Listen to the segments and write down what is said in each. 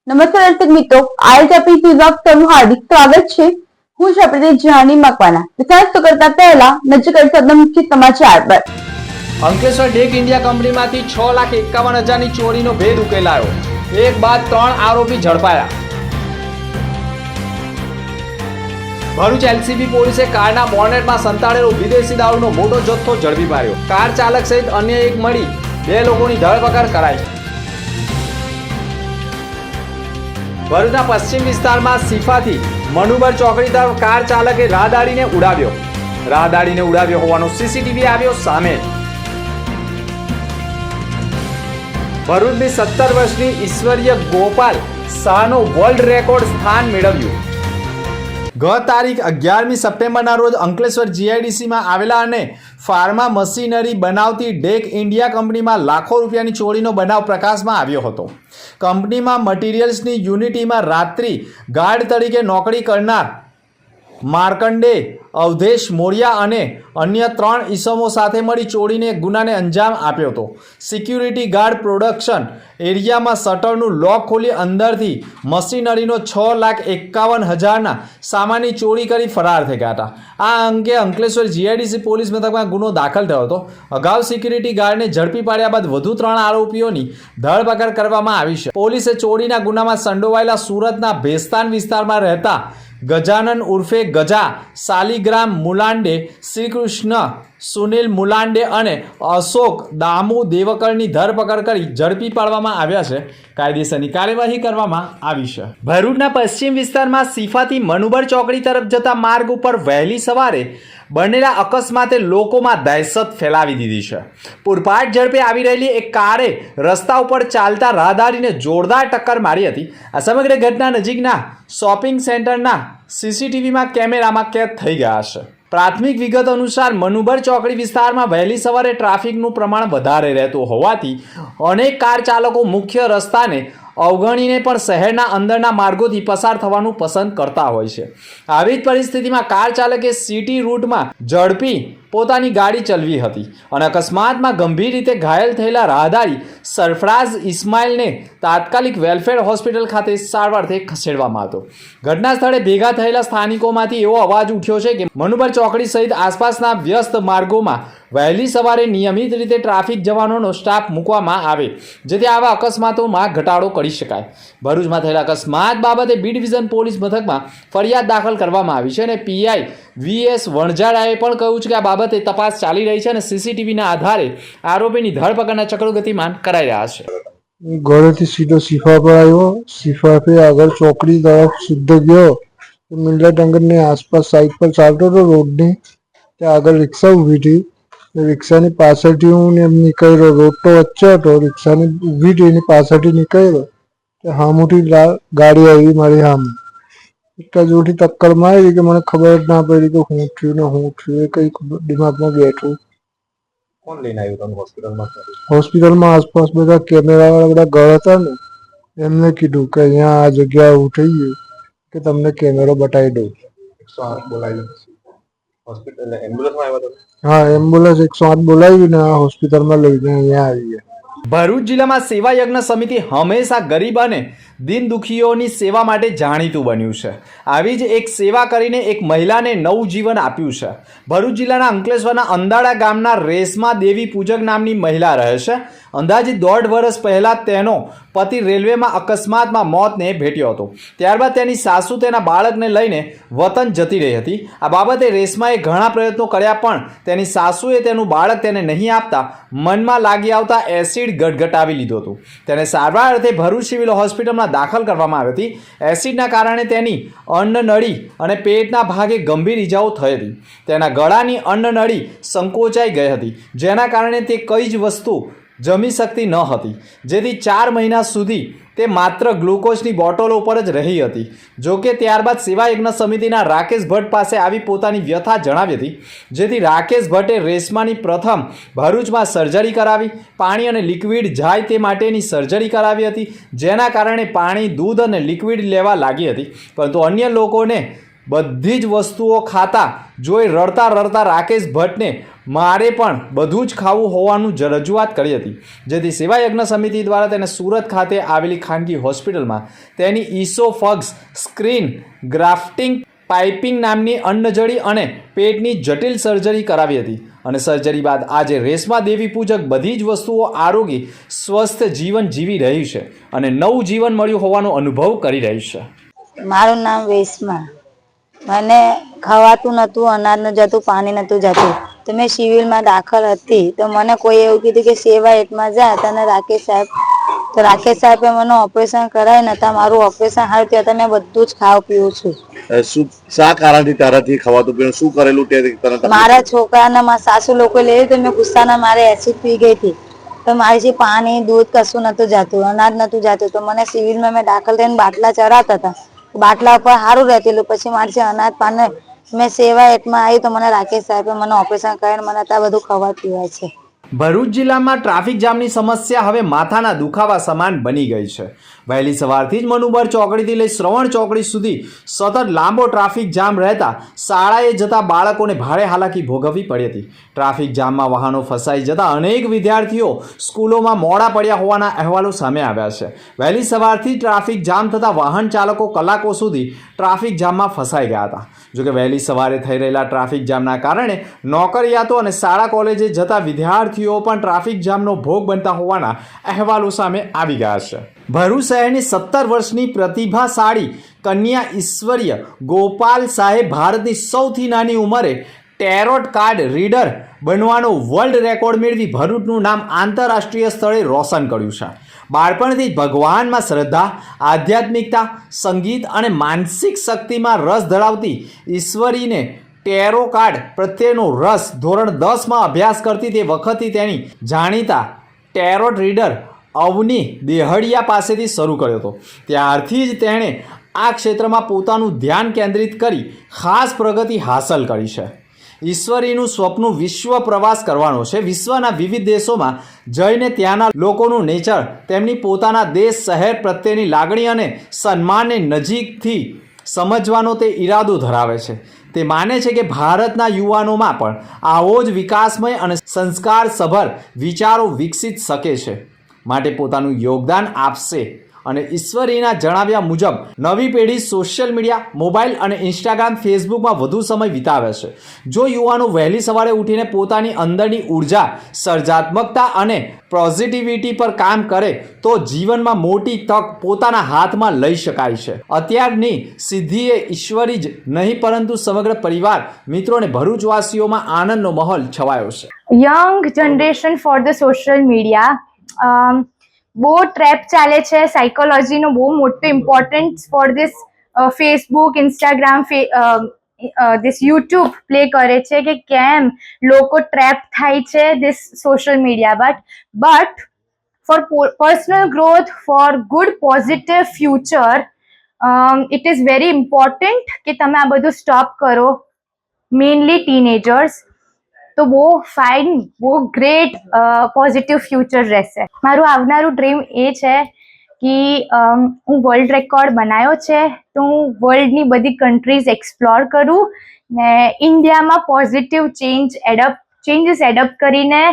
નમસ્કાર દર્શક મિત્રો, આઈએલટીપી ન્યૂઝ આપ સૌનું હાર્દિક સ્વાગત છે। હું છું આપણી જાની મકવાના। વિચાર કરતા પહેલા નજર કરીશું આજના મુખ્ય સમાચાર પર। અંકલેશ્વર ડેક ઇન્ડિયા કંપનીમાંથી 6,51,000ની ચોરીનો ભેદ ઉકેલાયો। એક બાદ 3 આરોપી ઝડપાયા। ભરૂચ એલસીબી પોલીસે કારના બોનેટમાં સંતાડેલો વિદેશી દારૂનો મોટો જથ્થો ઝડપી પાડ્યો। કાર ચાલક સહિત અન્ય એક મળી 2 લોકોની ધરપકડ કરાઈ। ભરૂચના પશ્ચિમ વિસ્તારમાં સિફાથી મનુબર ચોકડી તરફ કાર ચાલકે રાહદારીને ઉડાવ્યો હોવાનો સીસીટીવી આવ્યો સામે। ભરૂચની 17 વર્ષની ઈશ્વરીય ગોપાલ શાહનો વર્લ્ડ રેકોર્ડ સ્થાન મેળવ્યું। ગત તારીખ 11મી સપ્ટેમ્બરના રોજ અંકલેશ્વર જીઆઈડીસીમાં આવેલા અને ફાર્મા મશીનરી બનાવતી ડેક ઇન્ડિયા કંપનીમાં લાખો રૂપિયાની ચોરીનો બનાવ પ્રકાશમાં આવ્યો હતો। કંપનીમાં મટીરિયલ્સની યુનિટીમાં રાત્રિ ગાર્ડ તરીકે નોકરી કરનાર માર્કંડે અવધેશ મોરિયા અને અન્ય 3 ઈસમો સાથે મળી ચોરીને ગુનાને અંજામ આપ્યો હતો। સિક્યુરિટી ગાર્ડ પ્રોડક્શન એરિયામાં શટરનું લોક ખોલી અંદરથી મશીનરીનો 6,51,000ના સામાનની ચોરી કરી ફરાર થઈ ગયા હતા। આ અંગે અંકલેશ્વર જીઆઈડીસી પોલીસ મથકમાં ગુનો દાખલ થયો હતો। અગાઉ સિક્યુરિટી ગાર્ડને ઝડપી પાડ્યા બાદ વધુ 3 આરોપીઓની ધરપકડ કરવામાં આવી છે। પોલીસે ચોરીના ગુનામાં સંડોવાયેલા સુરતના ભેસ્તાન વિસ્તારમાં રહેતા ગજાનન ઉર્ફે ગજા, શાલિગ્રામ મુલાંડે, શ્રીકૃષ્ણ સુનિલ મુલાંડે અને અશોક દામુ દેવકરની ધરપકડ કરી ઝડપી પાડવામાં આવ્યા છે। કાયદેસરની કાર્યવાહી કરવામાં આવી છે। ભરૂચના પશ્ચિમ વિસ્તારમાં સિફાથી મનુબર ચોકડી તરફ જતા માર્ગ ઉપર વહેલી સવારે બનેલા અકસ્માતે લોકોમાં દહેશત ફેલાવી દીધી છે। પૂરપાટ ઝડપે આવી રહેલી એક કારે રસ્તા ઉપર ચાલતા રાહદારીને જોરદાર ટક્કર મારી હતી। આ સમગ્ર ઘટના નજીકના શોપિંગ સેન્ટરના સીસીટીવીમાં કેમેરામાં કેદ થઈ ગયા છે। પ્રાથમિક વિગત અનુસાર મનુબર ચોકડી વિસ્તારમાં વહેલી સવારે ટ્રાફિકનું પ્રમાણ વધારે રહેતું હોવાથી અનેક કાર ચાલકો મુખ્ય રસ્તાને અવગણીને પણ શહેરના અંદરના માર્ગોથી પસાર થવાનું પસંદ કરતા હોય છે। આવી જ પરિસ્થિતિમાં કાર ચાલકે સિટી રૂટમાં ઝડપી પોતાની ગાડી ચલાવી હતી અને અકસ્માતમાં ગંભીર રીતે ઘાયલ થયેલા રાહદારી સરફરાઝ ઇસ્માઇલને તાત્કાલિક વેલફેર હોસ્પિટલ ખાતે સારવારથી ખસેડવામાં હતો। ઘટના સ્થળે ભેગા થયેલા સ્થાનિકોમાંથી એવો અવાજ ઉઠ્યો છે કે મનુબર ચોકડી સહિત આસપાસના વ્યસ્ત માર્ગોમાં વહેલી સવારે નિયમિત રીતે ટ્રાફિક જવાનોનો સ્ટાફ મૂકવામાં આવે જેથી આવા અકસ્માતોમાં ઘટાડો કરી શકાય। ભરૂચમાં થયેલા અકસ્માત બાબતે બી ડિવિઝન પોલીસ મથકમાં ફરિયાદ દાખલ કરવામાં આવી છે અને પીઆઈ વીએસ વણઝારાએ પણ કહ્યું છે કે આ બાબતે તપાસ ચાલી રહી છે અને સીસીટીવીના આધારે આરોપીની ધરપકડના ચક્રો ગતિમાન કરાઈ રહ્યા છે। ઘરેથી સીધો સિફા પર આવ્યો। સિફા पे આગળ ચોકડી તરફ સીધો ગયો તો મિલર ડંગરની આસપાસ સાઈડ પર ચાલતો હતો રોડની ત્યાં આગળ રિક્ષા ઊભી હતી। રિક્ષાની પાછળથી હું એમ નીકળ્યો। રોડ તો વચ્ચે હતો, રિક્ષાની ઊભી હતી એની પાછળથી નીકળ્યો તો હામુથી ગાડી આવી મારી સામે। એક જોરથી ટક્કર મારી કે મને ખબર જ ના પડી કે હું થયું ને હું થયું, એ કઈ દિમાગમાં બેઠું। કોણ લઈને આવ્યું તમને હોસ્પિટલમાં? હોસ્પિટલમાં આસપાસ બધા કેમેરાવાળા બધા ઘર હતા ને એમને કીધું કે અહીંયા આ જગ્યા એવું થઈ ગયું કે તમને કેમેરો બતાવી દઉં। 108 બોલાવી હોસ્પિટલ એમ્બ્યુલન્સમાં આવ્યા તમે? હા, એમ્બ્યુલન્સ 108 બોલાવીને આ હોસ્પિટલમાં લઈને અહીંયા આવી ગયા। ભરૂચ જિલ્લામાં સેવા યજ્ઞ સમિતિ હંમેશા ગરીબ અને દિન દુખીઓની સેવા માટે જાણીતું બન્યું છે। આવી જ એક સેવા કરીને એક મહિલાને નવું જીવન આપ્યું છે। ભરૂચ જિલ્લાના અંકલેશ્વરના અંદાડા ગામના રેશમા દેવી પૂજક નામની મહિલા રહે છે। અંદાજિત 1.5 વર્ષ પહેલા તેનો પતિ રેલવેમાં અકસ્માતમાં મોતને ભેટ્યો હતો। ત્યારબાદ તેની સાસુ તેના બાળકને લઈને વતન જતી રહી હતી। આ બાબતે રેશમાએ ઘણા પ્રયત્નો કર્યા પણ તેની સાસુએ તેનું બાળક તેને નહીં આપતા મનમાં લાગી આવતા એસિડ ગટગટાવી લીધું હતું। તેને સારવાર અર્થે ભરૂચ સિવિલ હોસ્પિટલમાં દાખલ કરવામાં આવી હતી। એસિડના કારણે તેની અન્નનળી અને પેટના ભાગે ગંભીર ઈજાઓ થઈ હતી। તેના ગળાની અન્નનળી સંકોચાઈ ગઈ હતી જેના કારણે તે કઈ જ વસ્તુ જમી શકતી ન હતી જેથી 4 મહિના સુધી તે માત્ર ગ્લુકોઝની બોટલો ઉપર જ રહી હતી। જોકે ત્યારબાદ સેવા યજ્ઞ સમિતિના રાકેશ ભટ્ટ પાસે આવી પોતાની વ્યથા જણાવી હતી જેથી રાકેશ ભટ્ટે રેશમાની પ્રથમ ભરૂચમાં સર્જરી કરાવી। પાણી અને લિક્વિડ જાય તે માટેની સર્જરી કરાવી હતી જેના કારણે પાણી, દૂધ અને લિક્વિડ લેવા લાગી હતી પરંતુ અન્ય લોકોને બધી જ વસ્તુઓ ખાતા જોઈ રડતા રડતા રાકેશ ભટ્ટને મારે પણ બધું જ ખાવું હોવાનું રજૂઆત કરી હતી, જેથી સેવા યજ્ઞ સમિતિ દ્વારા તેને સુરત ખાતે આવેલી ખાનગી હોસ્પિટલમાં તેની ઇસોફગ્સ સ્ક્રીન ગ્રાફ્ટિંગ પાઇપિંગ નામની અન્નજળી અને પેટની જટિલ સર્જરી કરાવી હતી અને સર્જરી બાદ આજે રેશમા દેવી પૂજક બધી જ વસ્તુઓ આરોગી સ્વસ્થ જીવન જીવી રહી છે અને નવું જીવન મળ્યું હોવાનો અનુભવ કરી રહી છે. મારું નામ રેશમા. મને ખવાતું નહોતું, અનાજ ન જતું, પાણી નહોતું જતું, તો મેં સિવિલમાં દાખલ હતી. તો મને કોઈ એવું કીધું કે સેવા એટમાં જા, તને રાકેશ સાહેબે મને ઓપરેશન કરાવી નતા. મારું ઓપરેશન હારું થયું તો મેં બધું જ ખાવ પીવું છું. શું શા કારણથી તારાથી ખવાતું પીવાનું શું કરેલું તે તને તકલીફ? મારા છોકરાને મારા સાસુ લોકો લઈ તો મેં ગુસ્સાના મારે એસિડ પી ગઈ હતી. તો મારી પાણી દૂધ કશું નતું જતું, અનાજ નતું જતું. તો મને સિવિલમાં મેં દાખલ થઈને બાટલા ચડાવતા હતા. બાટલા ઉપર સારું રહેલું. પછી મારે અનાજ પાણી મેં સેવા એટમાં આવી તો મને રાકેશ સાહેબે મને ઓપરેશન કરીને મને ત્યાં બધું ખબર પીવાય છે. ભરૂચ જિલ્લામાં ટ્રાફિક જામની સમસ્યા હવે માથાના દુખાવા સમાન બની ગઈ છે. વહેલી સવારથી જ મનુબર ચોકડીથી લઈ શ્રવણ ચોકડી સુધી સતત લાંબો ટ્રાફિક જામ રહેતા શાળાએ જતા બાળકોને ભારે હાલાકી ભોગવવી પડી હતી. ટ્રાફિક જામમાં વાહનો ફસાઈ જતા અનેક વિદ્યાર્થીઓ સ્કૂલોમાં મોડા પડ્યા હોવાના અહેવાલો સામે આવ્યા છે. વહેલી સવારથી ટ્રાફિક જામ થતાં વાહન ચાલકો કલાકો સુધી ટ્રાફિક જામમાં ફસાઈ ગયા હતા. જોકે વહેલી સવારે થઈ રહેલા ટ્રાફિક જામના કારણે નોકરિયાતો અને શાળા કોલેજે જતા વિદ્યાર્થીઓ પણ ટ્રાફિક જામનો ભોગ બનતા હોવાના અહેવાલો સામે આવી ગયા છે. ભરૂચ શહેરની 17 વર્ષની પ્રતિભાશાળી કન્યા ઈશ્વર્ય ગોપાલ શાહે ભારતની સૌથી નાની ઉંમરે ટેરોટ કાર્ડ રીડર બનવાનો વર્લ્ડ રેકોર્ડ મેળવી ભરૂચનું નામ આંતરરાષ્ટ્રીય સ્તરે રોશન કર્યું છે. બાળપણથી જ ભગવાનમાં શ્રદ્ધા, આધ્યાત્મિકતા, સંગીત અને માનસિક શક્તિમાં રસ ધરાવતી ઈશ્વરીને ટેરો કાર્ડ પ્રત્યેનો રસ ધોરણ 10માં અભ્યાસ કરતી તે વખતથી તેની જાણીતા ટેરોટ રીડર અવની દેહડિયા પાસેથી શરૂ કર્યો હતો. ત્યારથી જ તેણે આ ક્ષેત્રમાં પોતાનું ધ્યાન કેન્દ્રિત કરી ખાસ પ્રગતિ હાંસલ કરી છે. ઈશ્વરીનું સ્વપ્ન વિશ્વ પ્રવાસ કરવાનો છે. વિશ્વના વિવિધ દેશોમાં જઈને ત્યાંના લોકોનું નેચર, તેમની પોતાના દેશ શહેર પ્રત્યેની લાગણી અને સન્માનને નજીકથી સમજવાનો તે ઈરાદો ધરાવે છે. તે માને છે કે ભારતના યુવાનોમાં પણ આવો જ વિકાસમય અને સંસ્કારસભર વિચારો વિકસિત શકે છે, માટે પોતાનું યોગદાન આપશે. અને ઈશ્વરીના જણાવ્યા મુજબ નવી પેઢી સોશિયલ મીડિયા, મોબાઈલ અને ઇન્સ્ટાગ્રામ, ફેસબુકમાં વધુ સમય વિતાવે છે. જો યુવાનો વહેલી સવારે ઉઠીને પોતાની અંદરની ઉર્જા, સર્જનાત્મકતા અને પોઝિટિવિટી પર કામ કરે તો જીવનમાં મોટી તક પોતાના હાથમાં લઈ શકાય છે. અત્યારની સિદ્ધિએ ઈશ્વરી જ નહીં પરંતુ સમગ્ર પરિવાર, મિત્રો અને ભરૂચવાસીઓમાં આનંદનો માહોલ છવાયો છે. Young generation for the social media બહુ ટ્રેપ ચાલે છે. સાયકોલોજીનો બહુ મોટો importance for this Facebook, Instagram, this YouTube play કરે છે કે કેમ લોકો ટ્રેપ થાય છે this social media. But four personal growth, for good positive future, it is very important કે તમે આ બધું સ્ટોપ કરો. મેઇનલી ટીનેજર્સ તો બહુ ફાઇન, બહુ ગ્રેટ પોઝિટિવ ફ્યુચર રહેશે. મારું આવનારું ડ્રીમ એ છે કે હું વર્લ્ડ રેકોર્ડ બનાવ્યો છે તો હું વર્લ્ડની બધી કન્ટ્રીઝ એક્સપ્લોર કરું ને ઇન્ડિયામાં પોઝિટિવ ચેન્જીસ એડપ્ટ કરીને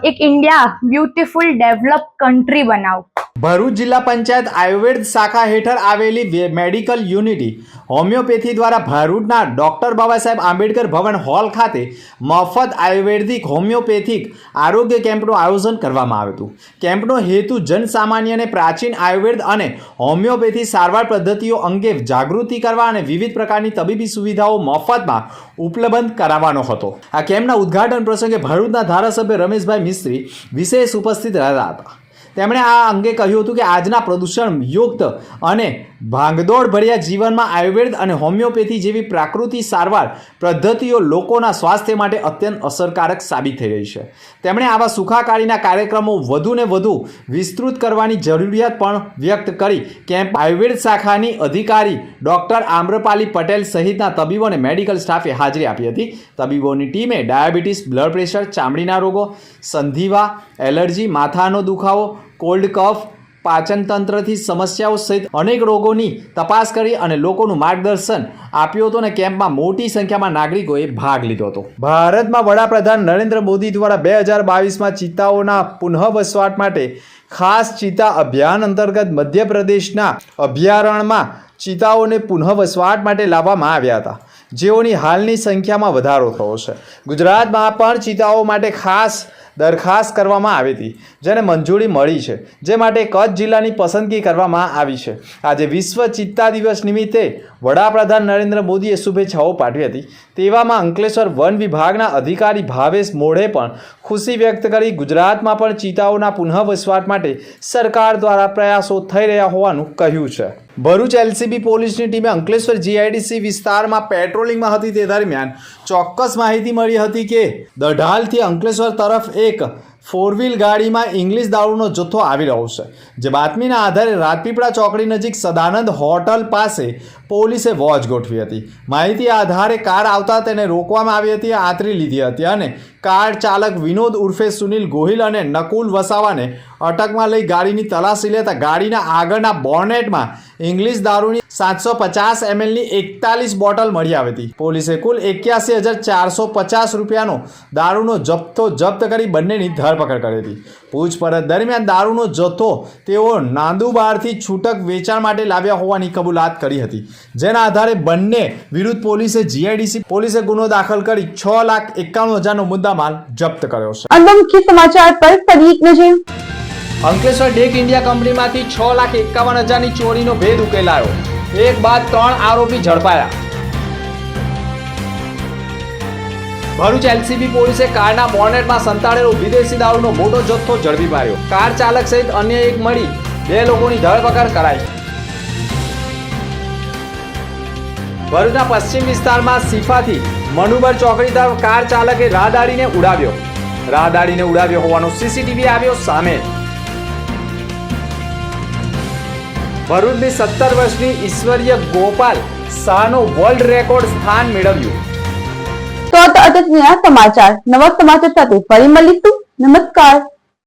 એક ઇન્ડિયા બ્યુટીફુલ ડેવલપ કન્ટ્રી બનાવું. ભરૂચ જિલ્લા પંચાયત આયુર્વેદ શાખા હેઠળ આવેલી મેડિકલ યુનિટી હોમિયોપેથી દ્વારા ભરૂચના ડૉક્ટર બાબા સાહેબ આંબેડકર ભવન હોલ ખાતે મફત આયુર્વેદિક હોમિયોપેથિક આરોગ્ય કેમ્પનું આયોજન કરવામાં આવ્યું હતું. કેમ્પનો હેતુ જનસામાન્યને પ્રાચીન આયુર્વેદ અને હોમિયોપેથી સારવાર પદ્ધતિઓ અંગે જાગૃતિ કરવા અને વિવિધ પ્રકારની તબીબી સુવિધાઓ મફતમાં ઉપલબ્ધ કરાવવાનો હતો. આ કેમ્પના ઉદ્ઘાટન પ્રસંગે ભરૂચના ધારાસભ્ય રમેશભાઈ મિસ્ત્રી વિશેષ ઉપસ્થિત રહ્યા હતા. તેમણે આ અંગે કહ્યું હતું કે આજના પ્રદૂષણ યુક્ત અને ભાગદોડ ભર્યા જીવનમાં આયુર્વેદ અને હોમિયોપેથી જેવી પ્રાકૃતિક સારવાર પદ્ધતિઓ લોકોના સ્વાસ્થ્ય માટે અત્યંત અસરકારક સાબિત થઈ રહી છે. તેમણે આવા સુખાકારીના કાર્યક્રમો વધુને વધુ વિસ્તૃત કરવાની જરૂરિયાત પણ વ્યક્ત કરી કેમ્પ આયુર્વેદ શાખાની અધિકારી ડૉક્ટર આમ્રપાલી પટેલ સહિતના તબીબો અને મેડિકલ સ્ટાફે હાજરી આપી હતી. તબીબોની ટીમે ડાયાબિટીસ, બ્લડ પ્રેશર, ચામડીના રોગો, સંધિવા, એલર્જી, માથાનો દુખાવો, કોલ્ડ કફ, પાચન તંત્રથી સમસ્યાઓ સહિત અનેક રોગોની તપાસ કરી અને લોકોનું માર્ગદર્શન આપ્યું હતું અને કેમ્પમાં મોટી સંખ્યામાં નાગરિકોએ ભાગ લીધો હતો. ભારતમાં વડાપ્રધાન નરેન્દ્ર મોદી દ્વારા 2022માં ચિત્તાઓના પુનઃવસવાટ માટે ખાસ ચિત્તા અભિયાન અંતર્ગત મધ્યપ્રદેશના અભયારણ્યમાં ચિત્તાઓને પુનઃવસવાટ માટે લાવવામાં આવ્યા હતા, જેઓની હાલની સંખ્યામાં વધારો થયો છે. ગુજરાતમાં પણ ચિત્તાઓ માટે ખાસ દરખાસ્ત કરવામાં આવી હતી, જેને મંજૂરી મળી છે, જે માટે કચ્છ જિલ્લાની પસંદગી કરવામાં આવી છે. આજે વિશ્વ ચિત્તા દિવસ નિમિત્તે વડાપ્રધાન નરેન્દ્ર મોદીએ શુભેચ્છાઓ પાઠવી હતી. તેવામાં અંકલેશ્વર વન વિભાગના અધિકારી ભાવેશ મોઢે પણ ખુશી વ્યક્ત કરી ગુજરાતમાં પણ ચિત્તાઓના પુનઃવસવાટ માટે સરકાર દ્વારા પ્રયાસો થઈ રહ્યા હોવાનું કહ્યું છે. ભરૂચ એલસીબી પોલીસની ટીમે અંકલેશ્વર જીઆઈડીસી વિસ્તારમાં પેટ્રોલિંગમાં હતી તે દરમિયાન ચોક્કસ માહિતી મળી હતી કે દઢાલથી અંકલેશ્વર તરફ એક 4 ગાડીમાં ઇંગ્લિશ દારૂનો જથ્થો આવી રહ્યો છે. જે બાતમીના આધારે રાજપીપળા ચોકડી નજીક સદાનંદ હોટલ પાસે પોલીસે વોચ ગોઠવી હતી. માહિતી આધારે કાર આવતા તેને રોકવામાં આવી હતી, આતરી લીધી હતી અને કાર ચાલક વિનોદ ઉર્ફે સુનિલ ગોહિલ અને નકુલ વસાવાને અટકમાં લઈ ગાડીની તલાશી લેતા ગાડીના આગળના બોનેટમાં ઇંગ્લિશ દારૂની 750 mlની 41 બોટલ મળી આવી હતી. પોલીસે કુલ 81,450 રૂપિયાનો દારૂનો જથ્થો જપ્ત કરી બંનેની ધરપકડ કરી હતી. પૂછપરછ દરમિયાન દારૂનો જથ્થો તેઓ નાંદુબારથી છૂટક વેચાણ માટે લાવ્યા હોવાની કબૂલાત કરી હતી, જેના આધારે બંને વિરુદ્ધ જીઆઈડીસી પોલીસે ગુનો દાખલ કરી 6,91,000નો મુદ્દામાલ જપ્ત કર્યો છે. અંત મુખ્ય સમાચાર પર ફરી એક નજર. અંકલેશ્વર ડેક ઇન્ડિયા કંપનીમાંથી 6,51,000ની ચોરીનો ભેદ ઉકેલાયો. એક બાદ 3 આરોપી ઝડપાયા. ભરૂચ એલસીબી પોલીસે કારના બોનેટમાં સંતાડેલો વિદેશી દારૂનો મોટો જથ્થો ઝડપી પાડ્યો. કાર ચાલક સહિત અન્ય એક મળી 2 લોકોની ધરપકડ કરાઈ. ભરૂચના પશ્ચિમ વિસ્તારમાં સિફાથી મનુબર ચોકડી તરફ કાર ચાલકે રાહદારીને ઉડાવ્યો હોવાનો સીસીટીવી આવ્યો સામે. ભરૂચની 17 વર્ષની ઈશ્વરીય ગોપાલ શાહનો વર્લ્ડ રેકોર્ડ સ્થાન મેળવ્યું. તો અગત્યના સમાચાર નવા સમાચાર સાથે ફરી મળીશું. નમસ્કાર.